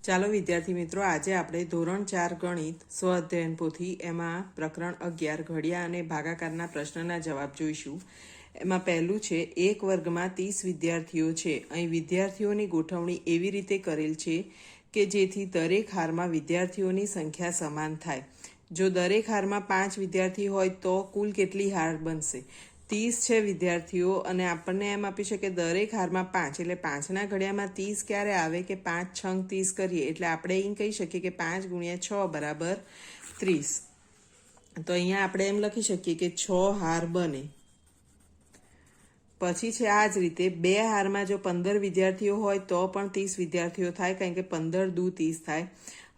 ચાલો વિદ્યાર્થી મિત્રો, આજે આપણે ધોરણ 4 ગણિત સ્વઅધ્યયન પોથી એમાં પ્રકરણ 11 ઘડિયા અને ભાગાકારના પ્રશ્નના જવાબ જોઈશું। એમાં પહેલું છે, એક વર્ગમાં 30 વિદ્યાર્થીઓ છે। અહીં વિદ્યાર્થીઓની ગોઠવણી એવી રીતે કરેલ છે કે જેથી દરેક હારમાં વિદ્યાર્થીઓની સંખ્યા સમાન થાય। જો દરેક હારમાં 5 વિદ્યાર્થી હોય તો કુલ કેટલી હાર બનશે? 30 છે વિદ્યાર્થીઓ અને આપણને એમ આપ્યું છે કે દરેક હારમાં 5, એટલે 5ના ઘડિયામાં 30 ક્યારે આવે કે 5 છંગ 30 કરીએ એટલે આપણે અહીં કહી શકીએ કે 5 ગુણ્યા 6 બરાબર 30। તો અહીંયા આપણે એમ લખી શકીએ કે 6 હાર બને। પછી છે આ જ રીતે બે હારમાં જો 15 વિદ્યાર્થીઓ હોય તો પણ 30 વિદ્યાર્થીઓ થાય, કારણ કે 15 દુ 30 થાય।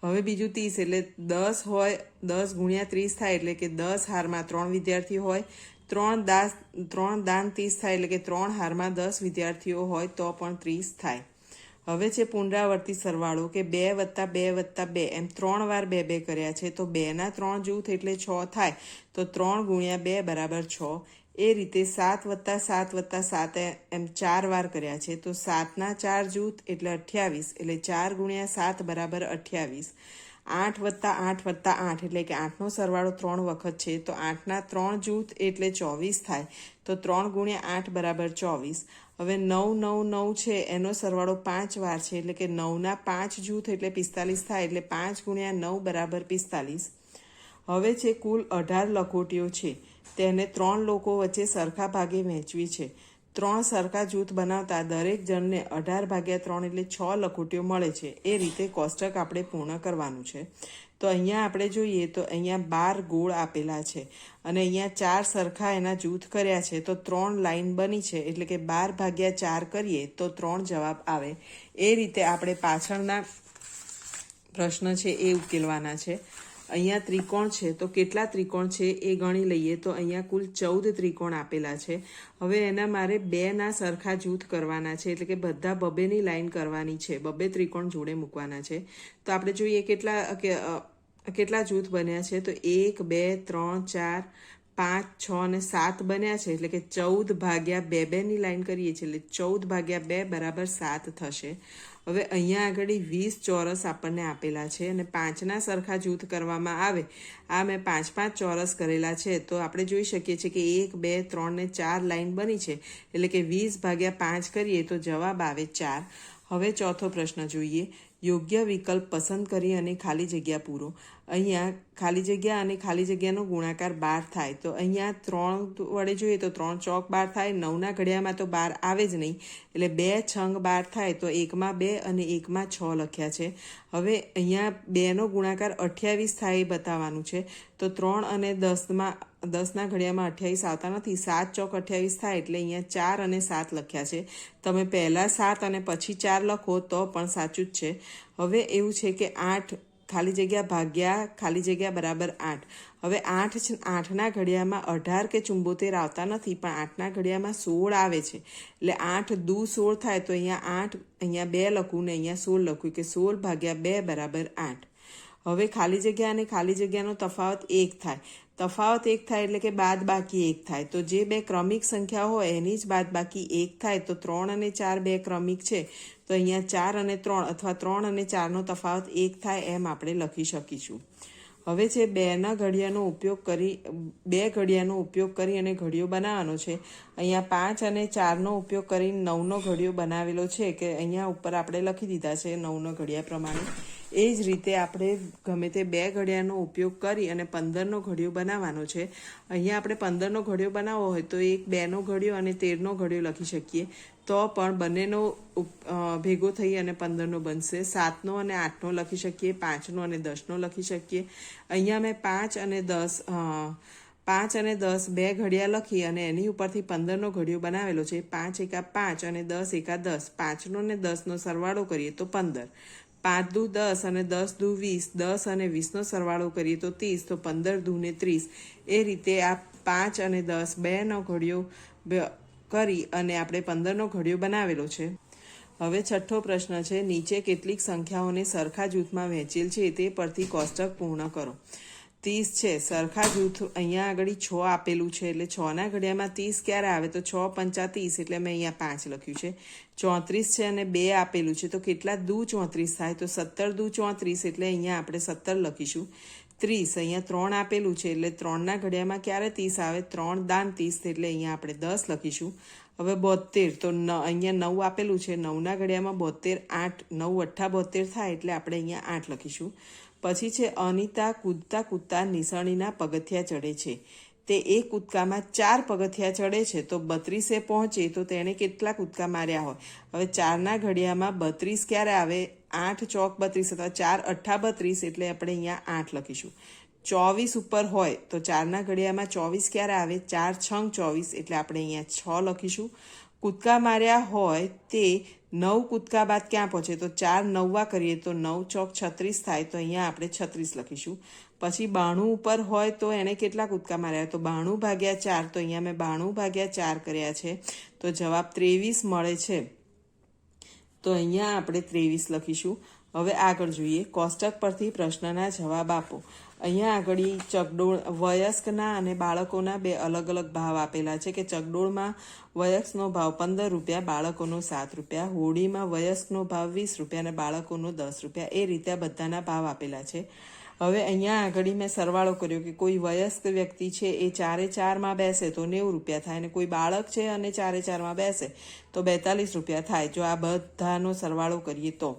હવે બીજું 30 એટલે 10 હોય, 10 ગુણ્યા 30 થાય એટલે કે 10 હારમાં 3 વિદ્યાર્થીઓ હોય। 3 દાન 30 થાય એટલે કે 3 હારમાં 10 વિદ્યાર્થીઓ હોય તો પણ 30 થાય। હવે છે પુનરાવર્તિત સરવાળો કે 2 + 2 + 2 એમ 3 વાર 2 2 કર્યા છે તો 2ના 3 જૂથ એટલે 6 થાય, તો 3 ગુણ્યા 2 બરાબર 6। એ રીતે 7 + 7 + 7 એમ 4 વાર કર્યા છે તો 7ના 4 જૂથ એટલે 28, એટલે 4 ગુણ્યા 7 બરાબર 28। 8 + 8 + 8 એટલે કે 8નો સરવાળો 3 વખત છે તો 8ના 3 જૂથ એટલે 24 થાય, તો 3 ગુણ્યા 8 બરાબર 24। હવે 9 9 9 છે એનો સરવાળો 5 વાર છે એટલે કે 9ના 5 જૂથ એટલે 45 થાય, એટલે 5 ગુણ્યા 9 બરાબર 45। હવે છે કુલ 18 લખોટીઓ છે, તેને 3 લોકો વચ્ચે સરખા ભાગે વહેંચવી છે। 3 સરખા જૂથ બનાવતા દરેક જણને 18/3 એટલે 6 લખોટીઓ મળે છે। એ રીતે કોષ્ટક આપણે પૂર્ણ કરવાનું છે। તો અહીંયા આપણે જોઈએ તો અહીંયા 12 ગોળ આપેલા છે અને અહીંયા 4 સરખા એના જૂથ કર્યા છે તો 3 લાઈન બની છે, એટલે કે 12/4 કરીએ તો 3 જવાબ આવે। એ રીતે આપણે પાછળના પ્રશ્ન છે એ ઉકેલવાના છે। અહીંયા ત્રિકોણ છે તો કેટલા ત્રિકોણ છે એ ગણી લઈએ તો અહીંયા કુલ 14 ત્રિકોણ આપેલા છે। હવે એના મારે 2ના સરખા જૂથ કરવાના છે, એટલે કે બધા બબેની લાઈન કરવાની છે, બબે ત્રિકોણ જોડે મૂકવાના છે। તો આપણે જોઈએ કેટલા જૂથ બન્યા છે, તો 1 2 3 4 5 6 અને 7 બન્યા છે, એટલે કે 14/2 ની લાઈન કરીએ છીએ એટલે 14/2 બરાબર 7 થશે। હવે અહીંયા આગળ 20 ચોરસ આપણને આપેલા છે અને 5ના સરખા જૂથ કરવામાં આવે, આ મેં 5 5 ચોરસ કરેલા છે તો આપણે જોઈ શકીએ છીએ કે 1 2 3 ને 4 લાઈન બની છે, એટલે કે 20/5 કરીએ તો જવાબ આવે 4। હવે ચોથો પ્રશ્ન જોઈએ, યોગ્ય વિકલ્પ પસંદ કરી અને ખાલી જગ્યા પૂરો। અહીંયા ખાલી જગ્યા અને ખાલી જગ્યાનો ગુણાકાર 12 થાય, તો અહીંયા 3 વડે જોઈએ તો 3 ચોક 12 થાય। 9ના ઘડિયામાં તો 12 આવે જ નહીં, એટલે 2 છંગ 12 થાય, તો 1માં 2 અને 1માં 6 લખ્યા છે। હવે અહીંયા 2નો ગુણાકાર 28 થાય એ બતાવવાનું છે, તો 3 અને 10ના ઘડિયામાં 28 આવતા નથી, 7 ચોક 28 થાય, એટલે અહીંયા 4 અને 7 લખ્યા છે। તમે પહેલાં 7 અને પછી 4 લખો તો પણ સાચું જ છે। હવે એવું છે કે 8 ખાલી જગ્યા ભાગ્યા ખાલી જગ્યા બરાબર 8। હવે 8ના ઘડિયામાં 18 કે 74 આવતા નથી, પણ 8ના ઘડિયામાં 16 આવે છે, એટલે 8 દુ 16 થાય, તો અહીંયા 8 અહીંયા 2 લખું ને અહીંયા 16 લખું કે 16/2 બરાબર 8। હવે ખાલી જગ્યા અને ખાલી જગ્યાનો તફાવત 1 થાય, તફાવત 1 થાય એટલે કે બાદબાકી 1 થાય, તો જે બે ક્રમિક સંખ્યા હોય એની જ બાદબાકી 1 થાય, તો 3 અને 4 બે ક્રમિક છે તો અહીંયા 4 અને 3 અથવા 3 અને 4નો તફાવત 1 થાય એમ આપણે લખી શકીશું। હવે છે 2 ઘડિયાનો ઉપયોગ કરી અને ઘડિયો બનાવવાનો છે। અહીંયા 5 અને 4નો ઉપયોગ કરીને 9નો ઘડિયો બનાવેલો છે, કે અહીંયા ઉપર આપણે લખી દીધા છે 9નો ઘડિયા પ્રમાણે। એ જ રીતે આપણે ગમે તે 2 ઘડિયાનો ઉપયોગ કરી અને 15નો ઘડિયો બનાવવાનો છે। અહીંયા આપણે 15નો ઘડિયો બનાવવો હોય તો 2નો ઘડિયો અને 13નો ઘડિયો લખી શકીએ, તો પણ બંનેનો ભેગો થઈ અને 15નો બનશે। 7નો અને 8નો લખી શકીએ, 5નો અને 10નો લખી શકીએ। અહીંયા મેં 5 અને 10 બે ઘડિયા લખી અને એની ઉપરથી 15નો ઘડિયો બનાવેલો છે। 5 એકા 5 અને 10 એકા 10, 5નો અને 10નો સરવાળો કરીએ તો 15, 5 દુ 10 અને 10 દુ 20, 10 અને 20નો સરવાળો કરીએ તો 30, તો 15 દુ ને 30। એ રીતે આ 5 અને 10 બેનો ઘડિયો કરી અને આપણે 15નો ઘડિયો બનાવેલો છે। હવે છઠ્ઠો પ્રશ્ન છે, નીચે કેટલીક સંખ્યાઓને સરખા જૂથમાં વહેંચેલ છે તે પરથી કોષ્ટક પૂર્ણ કરો। 30 છે, સરખા જૂથ અહીંયા આગળ 6 આપેલું છે એટલે 6ના ઘડિયામાં 30 ક્યારે આવે તો 6 પંચા 30 એટલે મેં અહીંયા 5 લખ્યું છે. 34 છે અને 2 આપેલું છે તો કેટલા દૂ 34 થાય તો 17 દૂ 34 એટલે અહીંયા આપણે 17 લખીશું. 30 અહીંયા 3 આપેલું છે એટલે 3ના ઘડિયામાં ક્યારે 30 આવે 3 દાન 30 એટલે અહીંયા આપણે 10 લખીશું. હવે 72 તો અહીંયા 9 આપેલું છે, 9ના ઘડિયામાં 72 8 9 8 72 થાય એટલે આપણે અહીંયા 8 લખીશું. પછી છે અનિતા કૂદતા કૂદતા નિશાણીના પગથિયા ચડે છે. તે એક કૂદકામાં 4 પગથિયા ચડે છે તો 32 પહોંચે તો તેણે કેટલા કૂદકા માર્યા હોય. હવે 4ના ઘડિયામાં 32 ક્યારે આવે 8 ચોક 32 અથવા 4 8 32 એટલે આપણે અહીંયા 8 લખીશું. 24 ઉપર હોય તો 4ના ઘડિયામાં 24 ક્યારે આવે 4 છંગ 24 એટલે આપણે અહીંયા 6 લખીશું. કૂદકા માર્યા હોય તે 9 કૂદકા બાદ ક્યાં પહોંચે તો 4 9 કરીએ તો 9 ચોક 36 થાય તો અહીંયા આપણે 36 લખીશું. પછી 92 ઉપર હોય તો એણે કેટલા કૂદકા માર્યા તો 92 ભાગ્યા 4 તો અહીંયા મેં 92 ભાગ્યા 4 કર્યા છે તો જવાબ 23 મળે છે. તો અહીંયા આપણે 23 લખીશું. હવે આગળ જોઈએ, કોષ્ટક પરથી પ્રશ્નના જવાબ આપો. અહીંયા આગળ ચકડોળ વયસ્કના અને બાળકોના 2 અલગ અલગ ભાવ આપેલા છે કે ચકડોળમાં વયસ્કનો ભાવ 15 રૂપિયા, બાળકોનો 7 રૂપિયા, હોડીમાં વયસ્કનો ભાવ 20 રૂપિયા અને બાળકોનો 10 રૂપિયા. એ રીતે આ બધાના ભાવ આપેલા છે. હવે અહીંયા આગળ મેં સરવાળો કર્યો કે કોઈ વયસ્ક વ્યક્તિ છે એ 4 4માં બેસે તો 90 રૂપિયા થાય અને કોઈ બાળક છે અને 4 4માં બેસે તો 42 રૂપિયા થાય. જો આ બધાનો સરવાળો કરીએ તો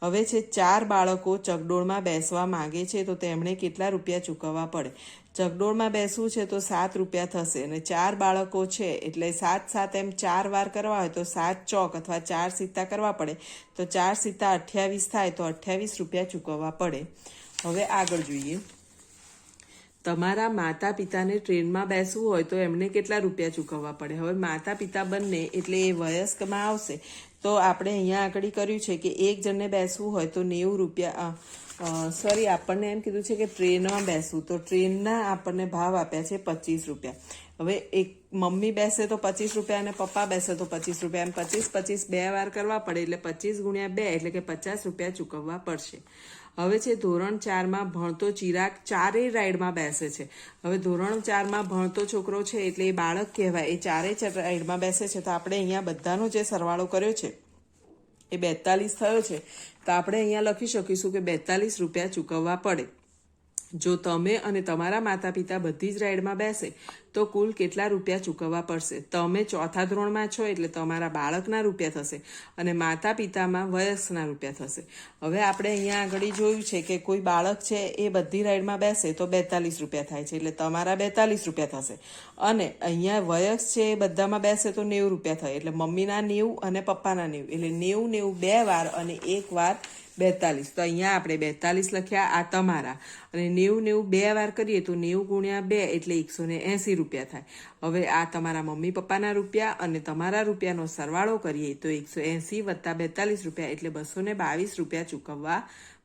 હવે છે 4 બાળકો ચકડોળમાં બેસવા માંગે છે તો તેમણે કેટલા રૂપિયા ચૂકવવા પડે. ચકડોળમાં બેસવું છે તો 7 રૂપિયા થશે અને 4 બાળકો છે એટલે 7 7 એમ 4 વાર કરવા હોય તો 7 ચોક અથવા 4 સિત્તા કરવા પડે તો 4 સિત્તા 28 થાય તો 28 રૂપિયા ચૂકવવા પડે. હવે આગળ જોઈએ, તમારા માતા પિતાને ટ્રેનમાં બેસવું હોય તો એમને કેટલા રૂપિયા ચૂકવવા પડે. હવે માતા પિતા બંને એટલે એ વયસ્કમાં આવશે તો આપણે અહીંયા આગળ કર્યું છે કે એક જણને બેસવું હોય તો 90 રૂપિયા આપણને એમ કીધું છે કે ટ્રેનમાં બેસવું તો ટ્રેનના આપણને ભાવ આપ્યા છે 25 રૂપિયા. હવે એક મમ્મી બેસે તો 25 રૂપિયા અને પપ્પા બેસે તો 25 રૂપિયા એમ 25 25 2 વાર કરવા પડે એટલે 25 ગુણ્યા 2 એટલે કે 50 રૂપિયા ચૂકવવા પડશે. હવે છે ધોરણ 4માં ભણતો ચિરાગ 4 રાઈડમાં બેસે છે. હવે ધોરણ 4માં ભણતો છોકરો છે એટલે એ બાળક કહેવાય, એ 4 રાઈડમાં બેસે છે તો આપણે અહીંયા બધાનો જે સરવાળો કર્યો છે એ 42 થયો છે તો આપણે અહીંયા લખી શકીશું કે 42 રૂપિયા ચૂકવવા પડે. જો તમે અને તમારા માતા પિતા બધી જ રાઈડમાં બેસે તો કુલ કેટલા રૂપિયા ચૂકવવા પડશે. તમે 4થા ધોરણમાં છો એટલે તમારા બાળકના રૂપિયા થશે અને માતા પિતામાં વયસ્કના રૂપિયા થશે. હવે આપણે અહીંયા આગળ જોયું છે કે કોઈ બાળક છે એ બધી રાઈડમાં બેસે તો 42 રૂપિયા થાય છે એટલે તમારા 42 રૂપિયા થશે અને અહીંયા વયસ્ક છે એ બધામાં બેસે તો 90 રૂપિયા થાય એટલે મમ્મીના 90 અને પપ્પાના 90 એટલે 90 90 2 વાર અને 1 વાર 42. તો અહીંયા આપણે 42 લખ્યા, આ તમારા, અને 90 90 2 વાર કરીએ તો 90 ગુણ્યા 2 એટલે 180 રૂપિયા થાય. હવે આ તમારા મમ્મી પપ્પાના રૂપિયા અને તમારા રૂપિયાનો સરવાળો કરીએ તો 180 વત્તા 42 રૂપિયા એટલે 222 રૂપિયા ચૂકવવા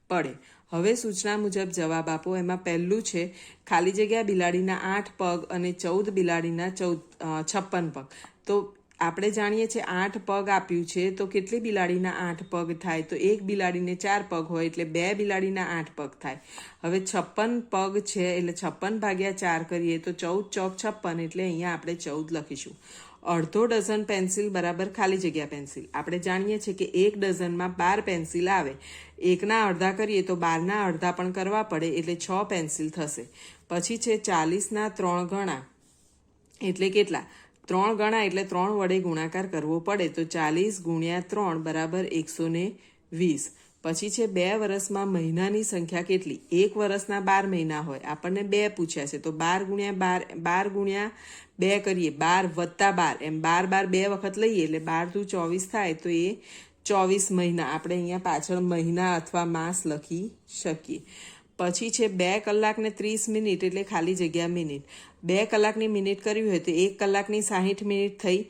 પડે. હવે સૂચના મુજબ જવાબ આપો. એમાં પહેલું છે ખાલી જગ્યા બિલાડીના 8 પગ અને 14 બિલાડીના 56 પગ. તો આપણે જાણીએ છીએ 8 પગ આપ્યું છે તો કેટલી બિલાડીના 8 પગ થાય તો એક બિલાડીને 4 પગ હોય એટલે 2 બિલાડીના 8 પગ થાય. હવે 56 પગ છે એટલે 56 ભાગ્યા 4 કરીએ તો 14 ચોક 56 એટલે અહીંયા આપણે 14 લખીશું. અડધો ડઝન પેન્સિલ બરાબર ખાલી જગ્યા પેન્સિલ. આપણે જાણીએ છીએ કે એક ડઝનમાં 12 પેન્સિલ આવે, એકના અડધા કરીએ તો 12ના અડધા પણ કરવા પડે એટલે 6 પેન્સિલ થશે. પછી છે 40ના 3 ગણા એટલે કેટલા, 3 ગણા એટલે 3 વડે ગુણાકાર કરવો પડે તો 40 ગુણ્યા 3 બરાબર 120. પછી છે 2 વર્ષમાં મહિનાની સંખ્યા કેટલી. એક વર્ષના 12 મહિના હોય, આપણને 2 પૂછ્યા છે તો 12 ગુણ્યા 2 કરીએ, 12 વત્તા 12 એમ 12 2 વખત લઈએ એટલે 12 × 24 થાય તો એ 24 મહિના. આપણે અહીંયા પાછળ મહિના અથવા માસ લખી શકીએ. પછી છે 2 કલાક ને 30 મિનિટ એટલે ખાલી જગ્યા મિનિટ. 2 કલાકની મિનિટ કરવી હોય તો 1 કલાકની 60 મિનિટ થઈ.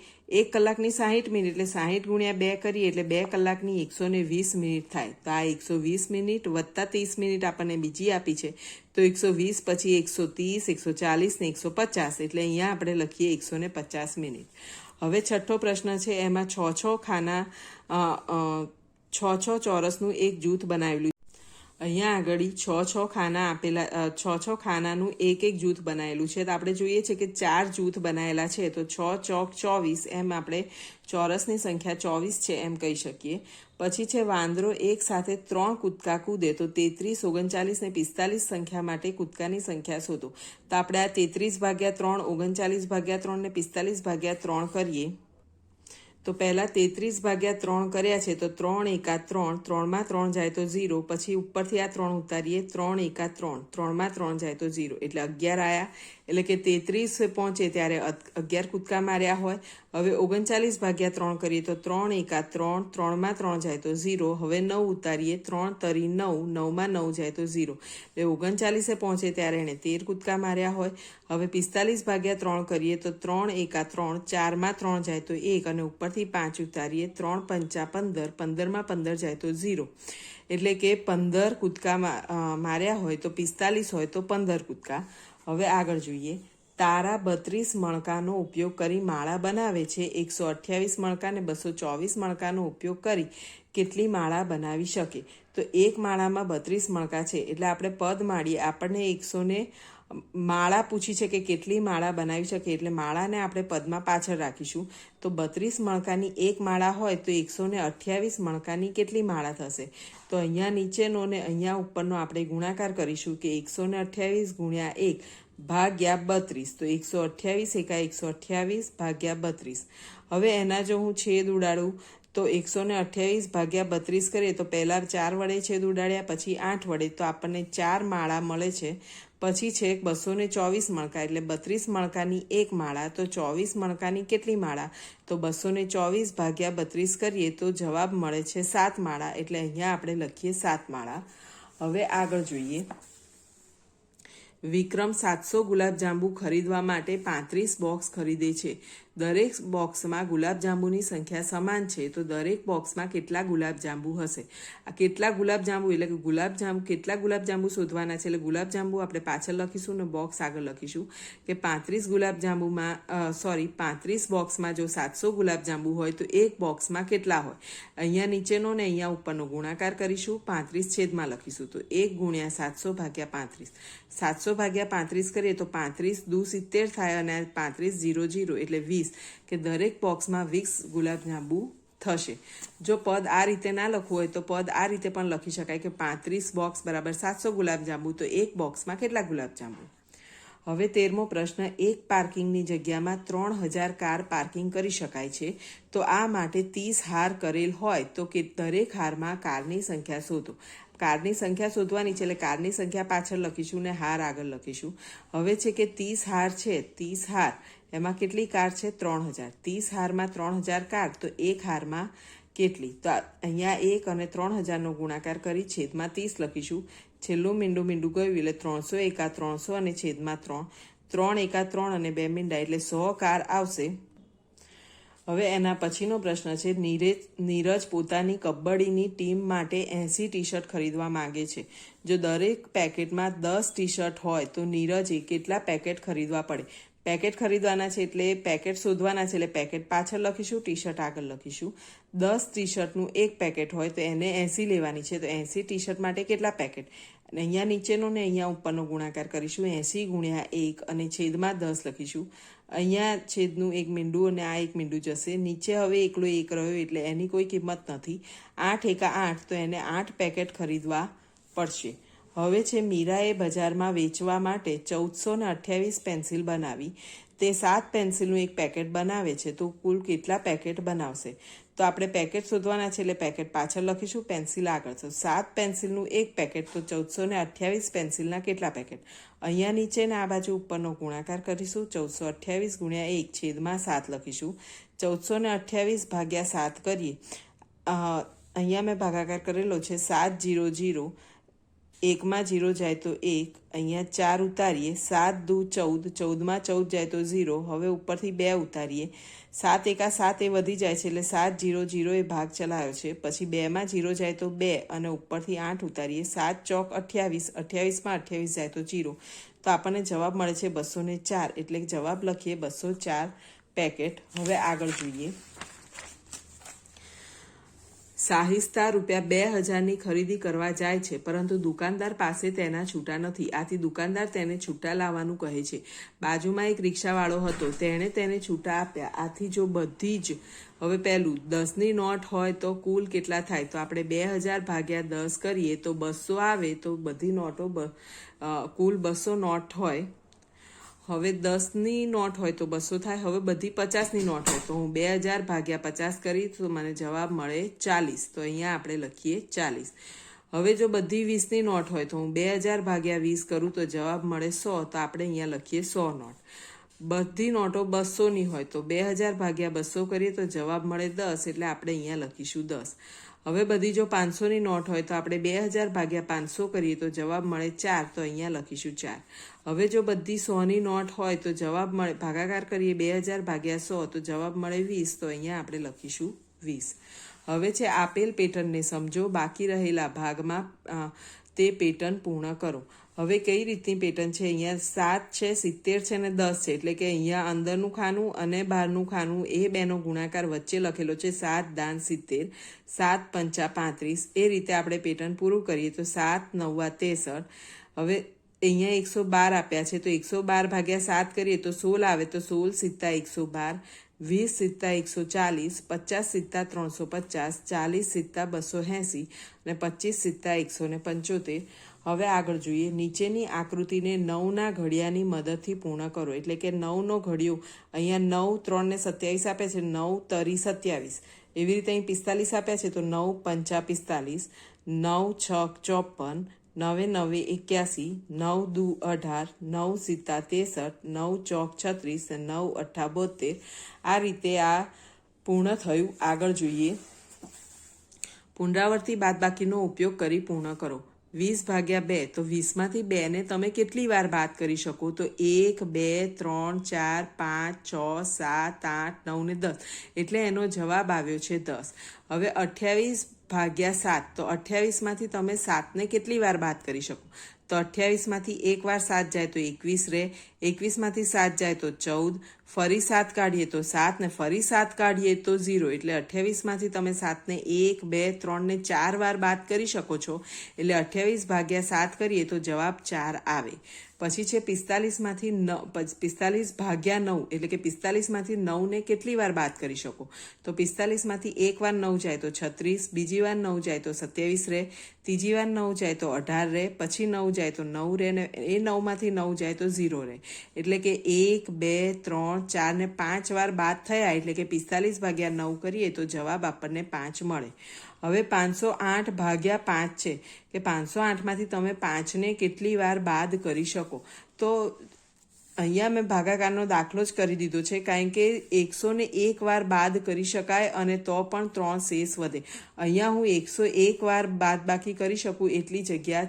1 કલાકની 60 મિનિટ એટલે 60 ગુણ્યા 2 કરીએ એટલે 2 કલાકની 120 મિનિટ થાય. તો આ 120 મિનિટ વત્તા 30 મિનિટ આપણને બીજી આપી છે તો 120 પછી 130 140 ને 150 એટલે અહીંયા આપણે લખીએ 150 મિનિટ. હવે છઠ્ઠો પ્રશ્ન છે, એમાં 6 ખાના 6 ચોરસનું એક જૂથ બનાવેલું. અહીંયા આગળ છ ખાના આપેલા છ ખાનાનું એક જૂથ બનાવેલું છે. તો આપણે જોઈએ છે કે 4 જૂથ બનાવેલા છે. તો 6 ચોક 24 એમ આપણે ચોરસની સંખ્યા 24 છે એમ કહી શકીએ. પછી છે વાંદરો એક સાથે 3 કૂદકા કૂદે તો 33, 39 ને 45 સંખ્યા માટે કૂદકાની સંખ્યા શોધો. તો આપણે આ 33/3, 39/3 ને 45/3 કરીએ. તો પહેલા 33/3 કર્યા છે. તો 3 એકા 3, 3માં 3 જાય તો 0. પછી ઉપરથી આ 3 ઉતારીએ. 3 એકા 3, 3માં 3 જાય તો 0 એટલે 11 આવ્યા. એટલે કે 33 પહોંચે ત્યારે 11 કૂદકા માર્યા હોય. હવે 39/3 કરીએ તો 3 એકા 3, 3માં 3 જાય તો 0. હવે 9 ઉતારીએ. 3 તરી 9, 9માં 9 જાય તો 0 એટલે 39 પહોંચે ત્યારે એને 13 કૂદકા માર્યા હોય. હવે 45/3 કરીએ તો 3 એકા 3, 4માં 3 જાય તો 1 અને ઉપરથી 5 ઉતારીએ. 3 પંચા 15, 15માં 15 જાય તો 0 એટલે કે 15 કૂદકા માર્યા હોય તો 45 હોય તો 15 કૂદકા. હવે આગળ જોઈએ. તારા 32 મણકાનો ઉપયોગ કરી માળા બનાવે છે. 128 મણકા ને 224 મણકાનો ઉપયોગ કરી કેટલી માળા બનાવી શકે? તો એક માળામાં 32 મણકા છે એટલે આપણે પદ માળીએ. આપણને 100 ને માળા પૂછી છે કે કેટલી માળા બનાવી શકે એટલે માળાને આપણે પદમાં પાછળ રાખીશું. તો 32 મણકાની એક માળા હોય તો 128 મણકાની કેટલી માળા થશે? તો અહીંયા નીચેનો ને અહીંયા ઉપરનો આપણે ગુણાકાર કરીશું કે 128 ગુણ્યા 1 ભાગ્યા 32. તો 128 એકા 128 ભાગ્યા 32. હવે એના જો હું છેદ ઉડાડું તો 128/32 કરીએ તો પહેલા 4 વડે છેદ ઉડાડ્યા, પછી 8 વડે, તો આપણને 4 માળા મળે છે. પછી છે 224 મણકા એટલે 32 મણકાની એક માળા. તો 24 મણકાની કેટલી માળા? તો 224/32 કરીએ તો જવાબ મળે છે 7 માળા. એટલે અહીંયા આપણે લખીએ 7 માળા. હવે આગળ જોઈએ. વિક્રમ 700 ગુલાબજાંબુ ખરીદવા માટે 35 બોક્સ ખરીદે છે. દરેક બોક્સમાં ગુલાબજાંબુની સંખ્યા સમાન છે. તો દરેક બોક્સમાં કેટલા ગુલાબજાંબુ હશે? આ કેટલા ગુલાબજાંબુ એટલે કે કેટલા ગુલાબજાંબુ શોધવાના છે. એટલે ગુલાબજાંબુ આપણે પાછળ લખીશું ને બોક્સ આગળ લખીશું કે 35 બોક્સમાં જો 700 ગુલાબજાંબુ હોય તો એક બોક્સમાં કેટલા હોય? અહીંયા નીચેનો ને અહીંયા ઉપરનો ગુણાકાર કરીશું. 35 છેદમાં લખીશું. તો 1 ગુણ્યા 700/35. 700/35 કરીએ તો 35 દુ 70 થાય અને 35 0 0 એટલે 20 કે દરેક બોક્સમાં 20 ગુલાબજાંબુ થશે. જો પદ આ રીતે ના લખવું હોય તો પદ આ રીતે પણ લખી શકાય કે 35 બોક્સ બરાબર 700 ગુલાબજાંબુ. તો એક બોક્સમાં કેટલા ગુલાબજાંબુ? હવે 13મો પ્રશ્ન. એક પાર્કિંગની જગ્યામાં 3000 કાર પાર્કિંગ કરી શકાય છે. તો આ માટે 30 હાર કરેલ હોય તો કે દરેક હારમાં કારની સંખ્યા શોધો. કારની સંખ્યા શોધવાની છે એટલે કારની સંખ્યા પાછળ લખીશું ને હાર આગળ લખીશું. હવે છે કે 30 હાર છે. 30 હાર એમાં કેટલી કાર છે? 3000. 30 હારમાં 3000 કાર તો એક હારમાં કેટલી? તો અહીંયા 1 અને 3000નો ગુણાકાર કરી છેદમાં 30 લખીશું. છેલ્લું મીંડું ગયું એટલે 300 એકા 300 અને છેદમાં 3. 3 એકા 3 અને 2 મીંડા એટલે 100 કાર આવશે. હવે એના પછીનો પ્રશ્ન છે. નીરજ પોતાની કબડ્ડીની ટીમ માટે 80 ટી-શર્ટ ખરીદવા માંગે છે. જો દરેક પેકેટમાં 10 ટી-શર્ટ હોય તો નીરજે કેટલા પેકેટ ખરીદવા પડે? પેકેટ ખરીદવાના છે એટલે પેકેટ શોધવાના છે એટલે પેકેટ પાછળ લખીશું, ટી-શર્ટ આગળ લખીશું. 10 ટી-શર્ટનું એક પેકેટ હોય તો એને 80 લેવાની છે. તો 80 ટી-શર્ટ માટે કેટલા પેકેટ? અને અહીંયા નીચેનો ને અહીંયા ઉપરનો ગુણાકાર કરીશું. 80 ગુણ્યા 1 અને છેદમાં 10 લખીશું. અહીંયા છેદનું એક મીંડું અને આ એક મીંડું જશે. નીચે હવે એકલો 1 રહ્યો એટલે એની કોઈ કિંમત નથી. 8 એકા 8 તો એને 8 પેકેટ ખરીદવા પડશે. હવે છે મીરાએ બજારમાં વેચવા માટે 1428 પેન્સિલ બનાવી. તે 7 પેન્સિલનું એક પેકેટ બનાવે છે તો કુલ કેટલા પેકેટ બનાવશે? તો આપણે પેકેટ શોધવાના છે એટલે પેકેટ પાછળ લખીશું, પેન્સિલ આગળ. તો 7 પેન્સિલનું એક પેકેટ તો 1428 પેન્સિલના કેટલા પેકેટ? અહીંયા નીચે ને આ બાજુ ઉપરનો ગુણાકાર કરીશું. 1428 ગુણ્યા 1 છેદમાં 7 લખીશું. 1428/7 કરીએ. અહીંયા મેં ભાગાકાર કરેલો છે 7 0 0. 1માં 0 જાય તો 1. અહીંયા 4 ઉતારીએ. 7 દુ 14, 14માં 14 જાય તો 0. હવે ઉપરથી 2 ઉતારીએ. 7 એકા 7 એ વધી જાય છે એટલે 7 0 0 એ ભાગ ચલાવ્યો છે. પછી 2માં 0 જાય તો 2 અને ઉપરથી 8 ઉતારીએ. 7 ચોક 28, 28માં 28 જાય તો 0. તો આપણને જવાબ મળે છે 204. એટલે જવાબ લખીએ 204 પેકેટ. હવે આગળ જોઈએ. શાહિસ્તા ₹2000ની ખરીદી કરવા જાય છે, પરંતુ દુકાનદાર પાસે તેના છૂટા નથી. આથી દુકાનદાર તેને છૂટા લાવવાનું કહે છે. બાજુમાં એક રિક્ષાવાળો હતો, તેણે તેને છૂટા આપ્યા. આથી જો બધી જ હવે પહેલું 10ની નોટ હોય તો કુલ કેટલા થાય? તો આપણે 2000 ભાગ્યા 10 કરીએ તો 200 આવે. તો બધી નોટો કુલ 200 નોટ હોય. હવે 10ની નોટ હોય તો 200 થાય. હવે બધી 50ની નોટ હોય તો હું 2000 ભાગ્યા 50 કરી તો મને જવાબ મળે 40. તો અહીંયા આપણે લખીએ 40. હવે જો બધી 20ની નોટ હોય તો હું 2000 ભાગ્યા 20 કરું તો જવાબ મળે 100. તો આપણે અહીંયા લખીએ 100 નોટ. બધી નોટો 200ની હોય તો 2000 ભાગ્યા 200 કરીએ તો જવાબ મળે 10. એટલે આપણે અહીંયા લખીશું 10. હવે બધી જો 500ની નોટ હોય તો આપણે 2000 ભાગ્યા 500 કરીએ તો જવાબ મળે 4. તો અહીંયા લખીશું 4. હવે જો બધી 100ની નોટ હોય તો જવાબ મળે, ભાગાકાર કરીએ 2000 ભાગ્યા 100 તો જવાબ મળે 20. તો અહીંયા આપણે લખીશું 20. હવે છે આપેલ પેટર્નને સમજો, બાકી રહેલા ભાગમાં તે પેટર્ન પૂર્ણ કરો. હવે કઈ રીતની પેટર્ન છે? અહીંયા 7 છે, 70 છે અને 10 છે. એટલે કે અહીંયા અંદરનું ખાનું અને બહારનું ખાનું એ બેનો ગુણાકાર વચ્ચે લખેલો છે 7 દાન 70, 7 પંચા 35. એ રીતે આપણે પેટર્ન પૂરું કરીએ તો 7 9 63. હવે અહીંયા 112 આપ્યા છે તો 112 ભાગ્યા 7 કરીએ તો 16 આવે. તો 16 સિત્તા 112, 20 સિત્તા 140, 50 સિત્તા 350, 40 સિત્તા 280 અને 25 સિત્તા 175. હવે આગળ જોઈએ. નીચેની આકૃતિને 9ના ઘડિયાની મદદથી પૂર્ણ કરો. એટલે કે 9નો ઘડિયો અહીંયા 9 3 ને 27 આપ્યા છે, 9 તરી 27. એવી રીતે અહીં 45 આપ્યા છે તો 9 પંચા 45, 9 6 54, 9 9 81, 9 દુ 18, 9 સિત્તા 63, 9 ચોક 36, 9 અઠ્ઠા 72. આ રીતે આ પૂર્ણ થયું. આગળ જોઈએ. પુનરાવર્તી બાદબાકીનો ઉપયોગ કરી પૂર્ણ કરો. 20 ભાગ્યા 2 તો 20માંથી 2ને તમે કેટલી વાર બાદ કરી શકો? તો 1 2 3 4 5 6 7 8 9 ને 10. એટલે એનો જવાબ આવ્યો છે 10. હવે 28 ભાગ્યા 7 તો 28માંથી તમે 7ને કેટલી વાર બાદ કરી શકો? તો 28માંથી એક વાર 7 જાય તો 21 રહે, 21માંથી 7 જાય તો 14, ફરી 7 કાઢીએ તો 7 ને ફરી 7 કાઢીએ તો 0. એટલે 28માંથી તમે 7ને 1 2 3 ને 4 વાર બાદ કરી શકો છો. એટલે 28 ભાગ્યા 7 કરીએ તો જવાબ 4 આવે. પછી છે 45માંથી 45 ભાગ્યા 9 એટલે કે 45માંથી 9ને કેટલી વાર બાદ કરી શકો? તો 45માંથી એક વાર 9 જાય તો 36, બીજી વાર 9 જાય તો 27 રહે, ત્રીજી વાર 9 જાય તો 18 રહે, પછી 9 જાય તો 9 રહે ને એ 9માંથી 9 જાય તો 0 રહે. એટલે કે 1 2 3 4 ને 5 વાર બાદ થયા. એટલે કે 45 ભાગ્યા 9 કરીએ તો જવાબ આપણને 5 મળે. હવે 508 ભાગ્યા 5 છે કે 508માંથી તમે 5ને કેટલી વાર બાદ કરી શકો? તો અહીંયા મેં ભાગાકારનો દાખલો જ કરી દીધો છે, કારણ કે 101 વાર બાદ કરી શકાય અને તો પણ 3 શેષ વધે. અહીંયા હું 101 વાર બાદ બાકી કરી શકું એટલી જગ્યા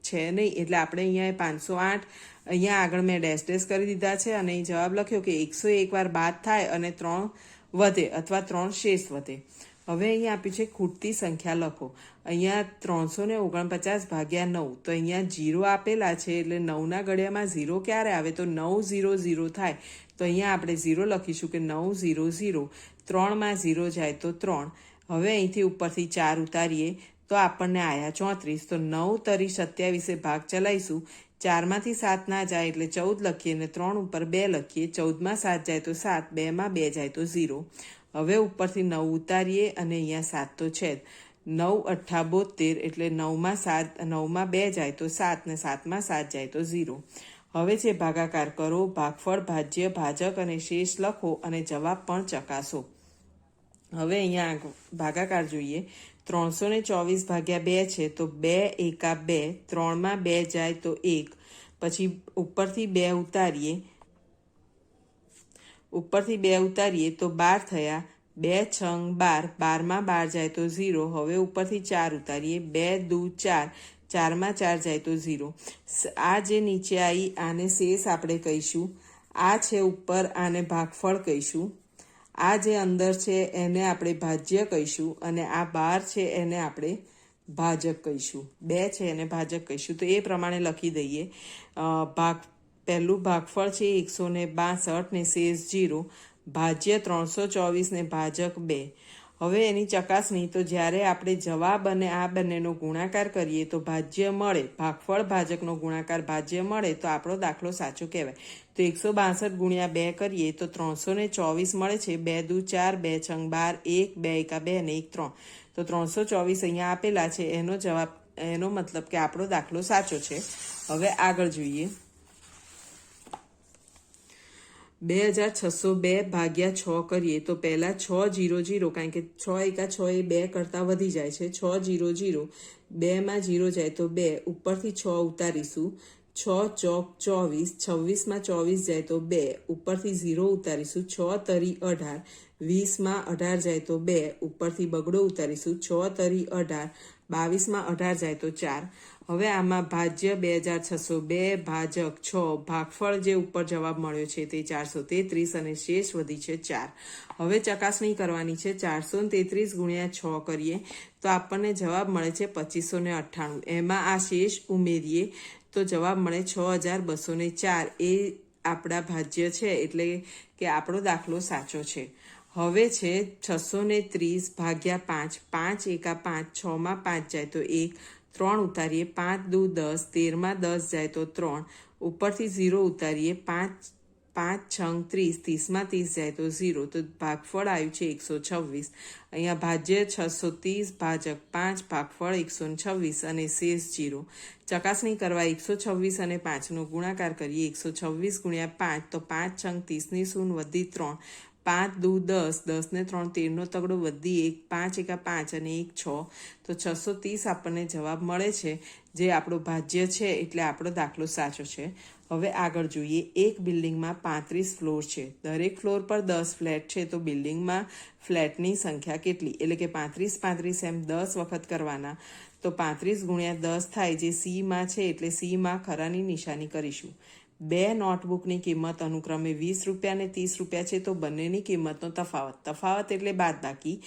છે નહીં. એટલે આપણે અહીંયા 508 અહીંયા આગળ મેં ડેશ ડેશ કરી દીધા છે અને અહીં જવાબ લખ્યો કે 101 વાર બાદ થાય અને 3 વધે અથવા 3 શેષ વધે. હવે અહીંયા આપ્યું છે ખૂટતી સંખ્યા લખો. અહીંયા 349 ભાગ્યા 9 તો અહીંયા 0 આપેલા છે. એટલે 9ના ઘડિયામાં 0 ક્યારે આવે? તો 900 થાય. તો અહીંયા આપણે 0 લખીશું કે 900. 3માં 0 જાય તો 3. હવે અહીંથી ઉપરથી 4 ઉતારીએ તો આપણને આયા 34. તો 9 તરી 27 ભાગ ચલાવીશું. 4માંથી 7 ના જાય એટલે 14 લખીએ અને 3 ઉપર 2 લખીએ. 14માં 7 જાય તો 7, 2માં 2 જાય તો 0. હવે ઉપરથી 9 ઉતારીએ અને અહીંયા 7 તો છે જ. 9 અઠ્ઠા 72 એટલે 9માં 2 જાય તો 7 ને 7માં 7 જાય તો 0. હવે છે ભાગાકાર કરો, ભાગફળ, ભાજ્ય, ભાજક અને શેષ લખો અને જવાબ પણ ચકાસો. હવે અહીંયા ભાગાકાર જોઈએ. 324 ભાગ્યા 2 છે તો 2 એકા 2, 3માં 2 જાય તો 1. પછી ઉપરથી 2 ઉતારીએ તો 12 થયા. 2 છંગ 12, 12માં 12 જાય તો 0. હવે ઉપરથી 4 ઉતારીએ. 2 દુ 4, 4માં 4 જાય તો 0. આ જે નીચે આવી આને શેષ આપણે કહીશું. આ છે ઉપર, આને ભાગફળ કહીશું. આ જે અંદર છે એને આપણે ભાજ્ય કહીશું અને આ બહાર છે એને આપણે ભાજક કહીશું. 2 છે એને ભાજક કહીશું. તો એ પ્રમાણે લખી દઈએ. પહેલું ભાગફળ છે 162 ને શેષ 0, ભાજ્ય 324 ને ભાજક 2. હવે એની ચકાસણી તો જ્યારે આપણે જવાબ અને આ બંનેનો ગુણાકાર કરીએ તો ભાજ્ય મળે, ભાગફળ ભાજકનો ગુણાકાર ભાજ્ય મળે તો આપણો દાખલો સાચો કહેવાય. તો 162 ગુણ્યા 2 કરીએ તો 324 મળે છે. 2 દુ 4, 2 છંગ 12, 1 2 એકા 2 અને 1 3. તો 324 અહીંયા આપેલા છે. એનો મતલબ કે આપણો દાખલો સાચો છે. હવે આગળ જોઈએ. 2602 ભાગ્યા 6 કરીએ તો પહેલા 600, કારણ કે 6 એકા 6 એ 2 કરતાં વધી જાય છે. 600, 2માં 0 જાય તો 2, ઉપરથી 6 ઉતારીશું. 6 ચોક 24, 26માં 24 જાય તો 2, ઉપરથી 0 ઉતારીશું. 6 તરી 18, 20માં 18 જાય તો 2, ઉપરથી બગડો ઉતારીશું. 6 તરી 18, 22માં 18 જાય તો 4. હવે આમાં ભાજ્ય 2602 ભાજક 6, ભાગફળ જે ઉપર જવાબ મળ્યો છે તે 433 અને શેષ વધી છે 4. હવે ચકાસણી કરવાની છે. 433 ગુણ્યા 6 કરીએ તો આપણને જવાબ મળે છે 2598. એમાં આ શેષ ઉમેરીએ તો જવાબ મળે 6204. એ આપણા ભાજ્ય છે, એટલે કે આપણો દાખલો સાચો છે. હવે છે 630 ભાગ્યા 5, 5 એકા 5, 6માં 5 જાય તો 1, 3 ઉતારીએ. 5 દુ 10, 13માં 10 જાય તો 3, ઉપરથી 0 ઉતારીએ. 5 છંગ 30, 30માં 30 જાય તો 0. તો ભાગફળ આવ્યું છે 126. અહીંયા ભાજ્ય 630 ભાજક 5, ભાગફળ 126 અને શેષ 0. ચકાસણી કરવા 126 અને 5નો ગુણાકાર કરીએ. 126 ગુણ્યા 5 તો 5 છંગ 30ની શૂન વધી 3, 5 દુ 10, 10 ને 3 13નો તગડો વધી 1, 5 એકા 5 અને 1 6. તો 630 આપણને જવાબ મળે છે, જે આપણો ભાજ્ય છે, એટલે આપણો દાખલો સાચો છે. હવે આગળ જોઈએ. એક બિલ્ડિંગમાં 35 ફ્લોર છે. દરેક ફ્લોર પર 10 ફ્લેટ છે. તો બિલ્ડિંગમાં ફ્લેટની સંખ્યા કેટલી? એટલે કે 35 એમ 10 વખત કરવાના. તો 35 ગુણ્યા 10 થાય, જે સીમાં છે, એટલે સીમાં ખરાની નિશાની કરીશું. 2 નોટબુકની કિંમત અનુક્રમે 20 રૂપિયા અને 30 રૂપિયા છે. તો બંનેની કિંમતનો તફાવત એટલે બાદબાકી.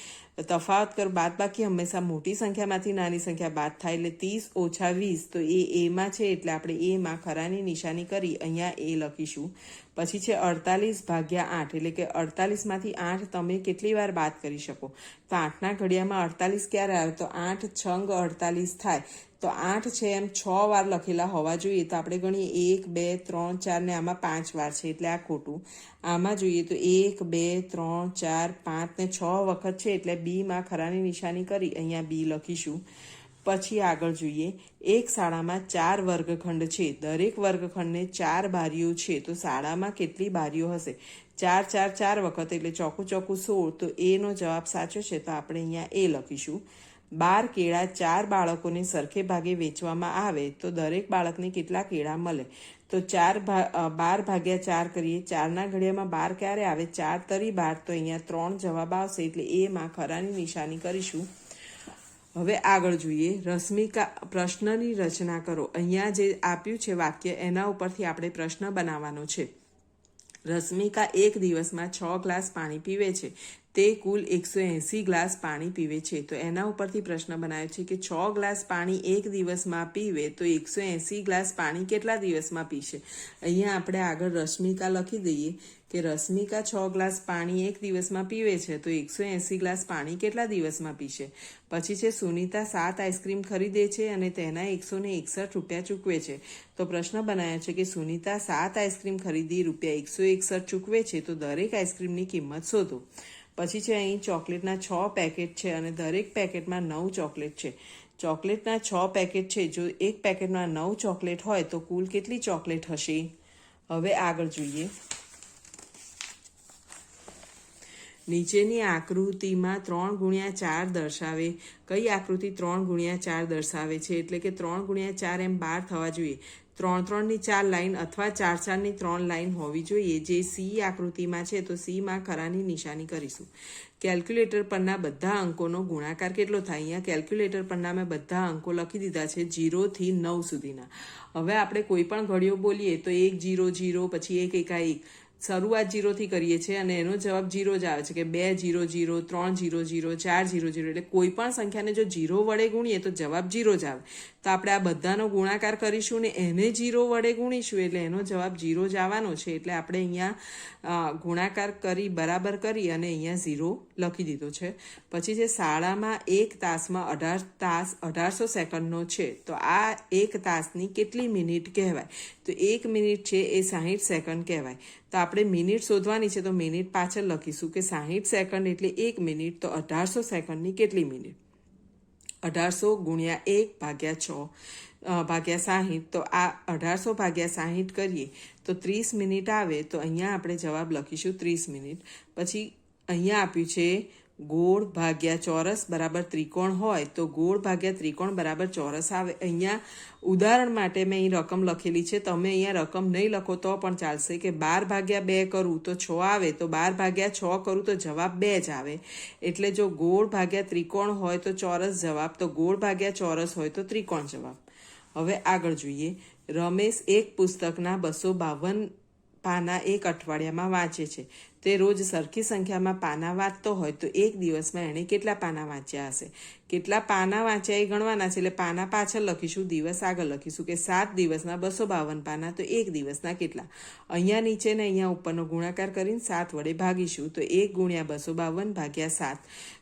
બાદબાકી હંમેશા મોટી સંખ્યામાંથી નાની સંખ્યા બાદ થાય, એટલે 30 ઓછા 20. તો એ એમાં છે, એટલે આપણે એમાં ખરાની નિશાની કરી અહીંયા એ લખીશું. પછી છે 48 ભાગ્યા 8, એટલે કે 48માંથી 8 તમે કેટલી વાર બાદ કરી શકો? તો 8ના ઘડિયામાં 48 ક્યારે આવે? તો 8 છંગ 48 થાય. તો 8 છે એમ 6 વાર લખેલા હોવા જોઈએ. તો આપણે ગણીએ 1 2 3 4 ને આમાં 5 વાર છે, એટલે આ ખોટું. આમાં જોઈએ તો 1 2 3 4 5 ને 6 વખત છે, એટલે બીમાં ખરાની નિશાની કરી અહીંયા બી લખીશું. પછી આગળ જોઈએ. એક શાળામાં 4 વર્ગખંડ છે. દરેક વર્ગખંડને 4 બારીઓ છે. તો શાળામાં કેટલી બારીઓ હશે? 4 4 4 વખત, એટલે ચોખ્ખું 16. તો એનો જવાબ સાચો છે, તો આપણે અહીંયા એ લખીશું. 12 કેળા 4 બાળકોને સરખે ભાગે વેચવામાં આવે તો દરેક બાળકને કેટલા કેળા મળે? તો 12 ભાગ્યા 4 કરીએ. 4ના ઘડિયામાં 12 ક્યારે આવે? 4 તરી 12. તો અહીંયા 3 જવાબ આવશે, એટલે એમાં ખરાની નિશાની કરીશું. હવે આગળ જોઈએ. રશ્મિકા પ્રશ્નની રચના કરો. અહીંયા જે આપ્યું છે વાક્ય, એના ઉપરથી આપણે પ્રશ્ન બનાવવાનો છે. રશ્મિકા એક દિવસમાં 6 ગ્લાસ પાણી પીવે છે. તે કુલ 180 ગ્લાસ પાણી પીવે છે. તો એના ઉપરથી પ્રશ્ન બનાવ્યો છે કે 6 ગ્લાસ પાણી એક દિવસમાં પીવે તો 180 ગ્લાસ પાણી કેટલા દિવસમાં પીશે? અહીંયા આપણે આગળ રશ્મિકા લખી દઈએ કે રશ્મિકા 6 ગ્લાસ પાણી એક દિવસમાં પીવે છે, તો 180 ગ્લાસ પાણી કેટલા દિવસમાં પીશે? પછી છે સુનીતા 7 આઈસ્ક્રીમ ખરીદે છે અને તેના 161 રૂપિયા ચૂકવે છે. તો પ્રશ્ન બનાવ્યો છે કે સુનીતા 7 આઈસ્ક્રીમ ખરીદી રૂપિયા 161 ચૂકવે છે, તો દરેક આઈસ્ક્રીમની કિંમત શોધો. પછી છે અહીં ચોકલેટના 6 પેકેટ છે અને દરેક પેકેટમાં 9 ચોકલેટ છે. ચોકલેટના 6 પેકેટ છે. જો એક પેકેટમાં 9 ચોકલેટ હોય તો કુલ કેટલી ચોકલેટ હશે? હવે આગળ જોઈએ. નીચેની આકૃતિમાં 3 ગુણ્યા 4 દર્શાવે. કઈ આકૃતિ 3 ગુણ્યા 4 દર્શાવે છે? એટલે કે 3 ગુણ્યા 4 એમ 12 થવા જોઈએ. 3 3 ની 4 લાઈન અથવા 4 4 ની 3 લાઈન હોવી જોઈએ. જે સી આકૃતિમાં છે, તો સીમાં ખરાની નિશાની કરીશું. કેલ્ક્યુલેટર પરના બધા અંકોનો ગુણાકાર કેટલો થાય? અહીંયા કેલ્ક્યુલેટર પરના મેં બધા અંકો લખી દીધા છે 0 થી 9 સુધીના. હવે આપણે કોઈ પણ ઘડીઓ બોલીએ તો 1 0 0, પછી 1 એકા 1. શરૂઆત 0 થી કરીએ છીએ અને એનો જવાબ 0 જ આવે છે કે 2 0 0, 3 0 0, 4 0 0. એટલે કોઈ પણ સંખ્યાને જો 0 વડે ગુણીએ તો જવાબ 0 જ આવે. તો આપણે આ બધાનો ગુણાકાર કરીશું ને એને 0 વડે ગુણીશું એટલે એનો જવાબ 0 જ આવવાનો છે. એટલે આપણે અહીંયા ગુણાકાર કરી બરાબર કરી અને અહીંયા 0 લખી દીધો છે. પછી જે શાળામાં 1 તાસમાં 1800 સેકન્ડનો છે તો આ 1 તાસની કેટલી મિનિટ કહેવાય? તો 1 મિનિટ છે એ 60 સેકન્ડ કહેવાય. તો આપણે મિનિટ શોધવાની છે તો મિનિટ પાછળ લખીશું કે 60 સેકન્ડ એટલે 1 મિનિટ, તો 1800 સેકન્ડની કેટલી મિનિટ? 1800 ગુણ્યા 1 ભાગ્યા 6 ભાગ્યા 60, તો આ 1800 ભાગ્યા 60 કરીએ તો 30 મિનિટ આવે. તો અહીંયા આપણે જવાબ લખીશું 30 મિનિટ. પછી અહીંયા આપ્યું છે ગોળ ભાગ્યા ચોરસ બરાબર ત્રિકોણ હોય તો ગોળ ભાગ્યા ત્રિકોણ બરાબર ચોરસ આવે. અહીંયા ઉદાહરણ માટે મેં અહીં રકમ લખેલી છે, તમે અહીંયા રકમ નહીં લખો તો પણ ચાલશે કે 12 ભાગ્યા 2 કરું તો 6 આવે, તો 12 ભાગ્યા 6 કરું તો જવાબ 2 જ આવે. એટલે જો ગોળ ભાગ્યા ત્રિકોણ હોય તો ચોરસ જવાબ, તો ગોળ ભાગ્યા ચોરસ હોય તો ત્રિકોણ જવાબ. હવે આગળ જોઈએ. રમેશ એક પુસ્તકના 252 પાના એક અઠવાડિયામાં વાંચે છે. તે રોજ સરખી સંખ્યામાં પાના વાંચતો હોય તો એક દિવસમાં એણે કેટલા પાના વાંચ્યા હશે? કેટલા પાના વાંચ્યા એ ગણવાના છે. એટલે પાના પાછળ લખીશું, દિવસ આગળ લખીશું કે 7 દિવસના 252 પાના, તો એક દિવસના કેટલા? અહીંયા નીચે ને અહીંયા ઉપરનો ગુણાકાર કરીને 7 વડે ભાગીશું. તો 1 ગુણ્યા 252 ભાગ્યા 7,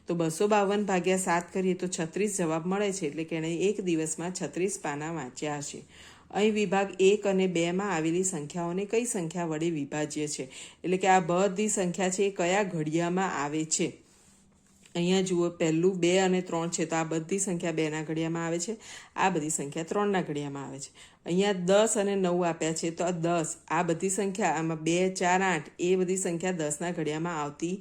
તો 252 ભાગ્યા 7 કરીએ તો 36 જવાબ મળે છે. એટલે કે એણે એક દિવસમાં 36 પાના વાંચ્યા હશે. અહીં વિભાગ 1 અને 2માં આવેલી સંખ્યાઓને કઈ સંખ્યા વડે વિભાજ્ય છે? એટલે કે આ બધી સંખ્યા છે એ કયા ઘડિયામાં આવે છે? અહીંયા જુઓ, પહેલું 2 અને 3 છે તો આ બધી સંખ્યા 2ના ઘડિયામાં આવે છે. આ બધી સંખ્યા 3ના ઘડિયામાં આવે છે. અહીંયા 10 અને 9 આપ્યા છે તો આ 10, આ બધી સંખ્યા આમાં 2, 4, 8 એ બધી સંખ્યા 10ના ઘડિયામાં આવતી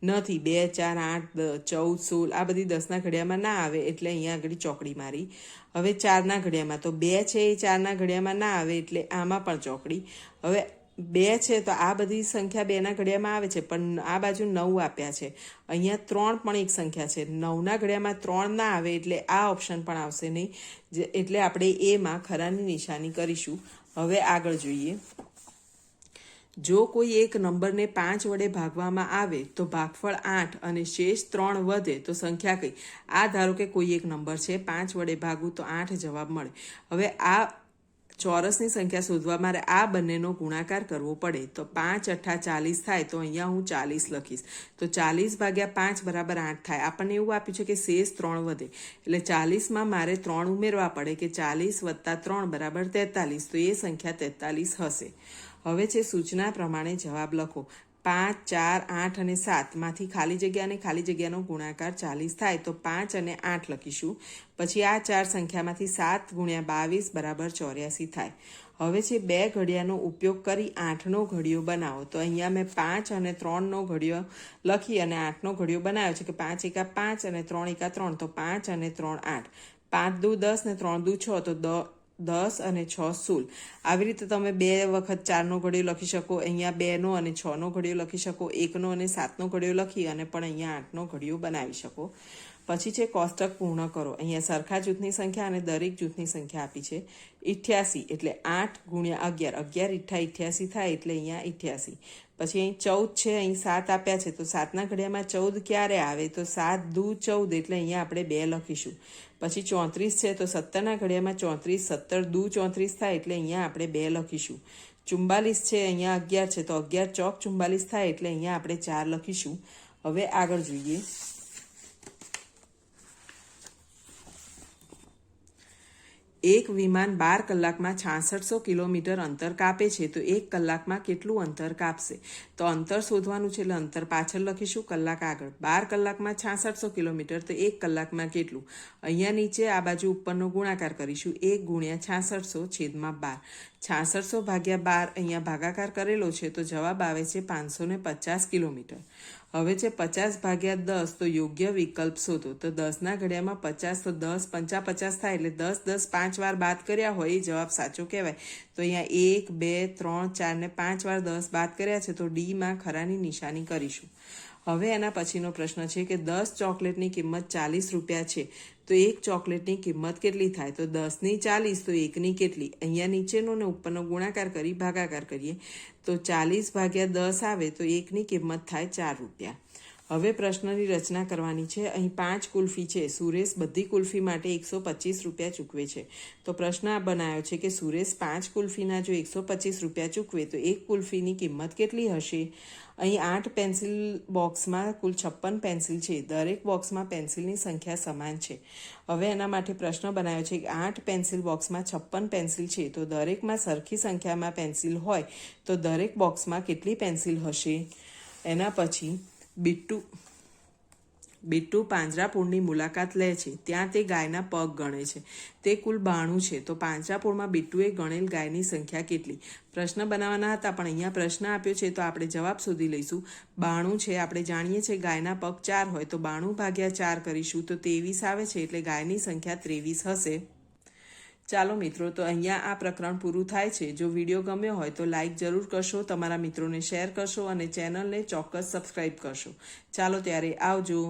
નથી. 2, 4, 8, 14, 16 આ બધી 10ના ઘડિયામાં ના આવે એટલે અહીંયા આગળ ચોકડી મારી. હવે 4ના ઘડિયામાં તો 2 છે એ 4ના ઘડિયામાં ના આવે એટલે આમાં પણ ચોકડી. હવે 2 છે તો આ બધી સંખ્યા 2ના ઘડિયામાં આવે છે પણ આ બાજુ 9 આપ્યા છે. અહીંયા 3 પણ એક સંખ્યા છે, 9ના ઘડિયામાં 3 ના આવે એટલે આ ઓપ્શન પણ આવશે નહીં. એટલે આપણે એમાં ખરાની નિશાની કરીશું. હવે આગળ જોઈએ. જો કોઈ એક નંબરને 5 વડે ભાગવામાં આવે તો ભાગફળ 8 અને શેષ 3 વધે તો સંખ્યા કઈ? આ ધારો કે કોઈ એક નંબર છે, 5 વડે ભાગવું તો 8 જવાબ મળે. હવે આ ચોરસની સંખ્યા શોધવા મારે આ બંનેનો ગુણાકાર કરવો પડે. તો 5 × 8 = 40 થાય, તો અહીંયા હું 40 લખીશ. તો 40 ભાગ્યા 5 બરાબર 8 થાય. આપણને એવું આપ્યું છે કે શેષ 3 વધે એટલે 40માં મારે 3 ઉમેરવા પડે કે 40 + 3 બરાબર 43, તો એ સંખ્યા 43 હશે. હવે છે સૂચના પ્રમાણે જવાબ લખો. 5, 4, 8 અને 7માંથી ખાલી જગ્યા અને ખાલી જગ્યાનો ગુણાકાર 40 થાય તો 5 અને 8 લખીશું. પછી આ 4 સંખ્યામાંથી 7 × 22 બરાબર 84 થાય. હવે છે 2 ઘડિયાનો ઉપયોગ કરી 8નો ઘડિયો બનાવો. તો અહીંયા મેં 5 અને 3નો ઘડિયો લખી અને 8નો ઘડિયો બનાવ્યો છે કે 5 × 5 અને 3 × 3, તો 5 અને 3 8, 5 દુ 10 ને 3 દુ 6, તો 10 અને 6 16. આવી રીતે તમે 2 વખત 4નો ઘડિયો લખી શકો, અહીંયા 2નો અને 6નો ઘડિયો લખી શકો, 1નો અને 7નો ઘડિયો લખી અને પણ અહીંયા 8નો ઘડિયો બનાવી શકો. પછી છે કોષ્ટક પૂર્ણ કરો. અહીંયા સરખા જૂથની સંખ્યા અને દરેક જૂથની સંખ્યા આપી છે 88, એટલે 8 × 11, 11 × 88 થાય એટલે અહીંયા 88. પછી અહીં 14 છે, અહીં 7 આપ્યા છે તો 7ના ઘડિયામાં 14 ક્યારે આવે? તો 7 દુ 14, એટલે અહીંયા આપણે 2 લખીશું. પછી 34 છે તો 17ના ઘડિયામાં 34, 17 દુ 34 થાય એટલે અહીંયા આપણે 2 લખીશું. 44 છે, અહીંયા 11 છે તો 11 ચોક 44 થાય એટલે અહીંયા આપણે 4 લખીશું. હવે આગળ જોઈએ. એક વિમાન 12 કલાકમાં 6600 કિલોમીટર અંતર કાપે છે તો 1 કલાકમાં કેટલું અંતર કાપશે? તો અંતર શોધવાનું છે એટલે અંતર પાછળ લખીશું, કલાક આગળ. 12 કલાકમાં 6600 કિલોમીટર તો 1 કલાકમાં કેટલું? અહીંયા નીચે આ બાજુ ઉપરનો ગુણાકાર કરીશું. 1 × 6600 છેદમાં 12. 6600 ભાગ્યા 12 અહીંયા ભાગાકાર કરેલો છે તો જવાબ આવે છે 550 કિલોમીટર. હવે છે 50 ભાગ્યા 10, તો યોગ્ય વિકલ્પ શોધો. તો 10ના ઘડિયામાં 50, તો 10 × 5 = 50 થાય એટલે 10 10 5 વાર બાદ કર્યા હોય એ જવાબ સાચો કહેવાય. તો અહીંયા 1, 2, 3, 4 ને 5 વાર 10 બાદ કર્યા છે તો ડીમાં ખરાની નિશાની કરીશું. હવે એના પછીનો પ્રશ્ન છે કે 10 ચોકલેટની કિંમત 40 રૂપિયા છે તો 1 ચોકલેટની કિંમત કેટલી થાય? તો 10ની 40 તો 1ની કેટલી? અહીંયા નીચેનો ને ઉપરનો ગુણાકાર કરી ભાગાકાર કરીએ તો 40 ભાગ્યા 10 આવે તો 1ની કિંમત થાય 4 રૂપિયા. હવે પ્રશ્નની રચના કરવાની છે. અહીં 5 કુલ્ફી છે. સુરેશ બધી કુલ્ફી માટે 125 રૂપિયા ચૂકવે છે. તો પ્રશ્ન આ બનાવ્યો છે કે સુરેશ 5 કુલ્ફીના જો 125 રૂપિયા ચૂકવે તો એક કુલ્ફીની કિંમત કેટલી હશે? અહીં 8 પેન્સિલ બોક્સમાં કુલ 56 પેન્સિલ છે. દરેક બોક્સમાં પેન્સિલની સંખ્યા સમાન છે. હવે એના માટે પ્રશ્ન બનાવ્યો છે કે 8 પેન્સિલ બોક્સમાં 56 પેન્સિલ છે, તો દરેકમાં સરખી સંખ્યામાં પેન્સિલ હોય તો દરેક બોક્સમાં કેટલી પેન્સિલ હશે? એના પછી બિટ્ટુ પાંજરાપોળની મુલાકાત લે છે. ત્યાં તે ગાયના પગ ગણે છે. તે કુલ 92 છે. તો પાંજરાપોળમાં બિટ્ટુએ ગણેલ ગાયની સંખ્યા કેટલી? પ્રશ્ન બનાવવાના હતા પણ અહીંયા પ્રશ્ન આપ્યો છે તો આપણે જવાબ શોધી લઈશું. 92 છે. આપણે જાણીએ છીએ ગાયના પગ 4 હોય તો 92 ભાગ્યા 4 કરીશું તો 23 આવે છે. એટલે ગાયની સંખ્યા 23 હશે. ચાલો મિત્રો, તો અહીંયા આ પ્રકરણ પૂરું થાય છે. જો વિડીયો ગમ્યો હોય તો લાઈક જરૂર કરશો, તમારા મિત્રોને શેર કરશો અને ચેનલને ચોક્કસ સબસ્ક્રાઈબ કરશો. ચાલો ત્યારે આવજો.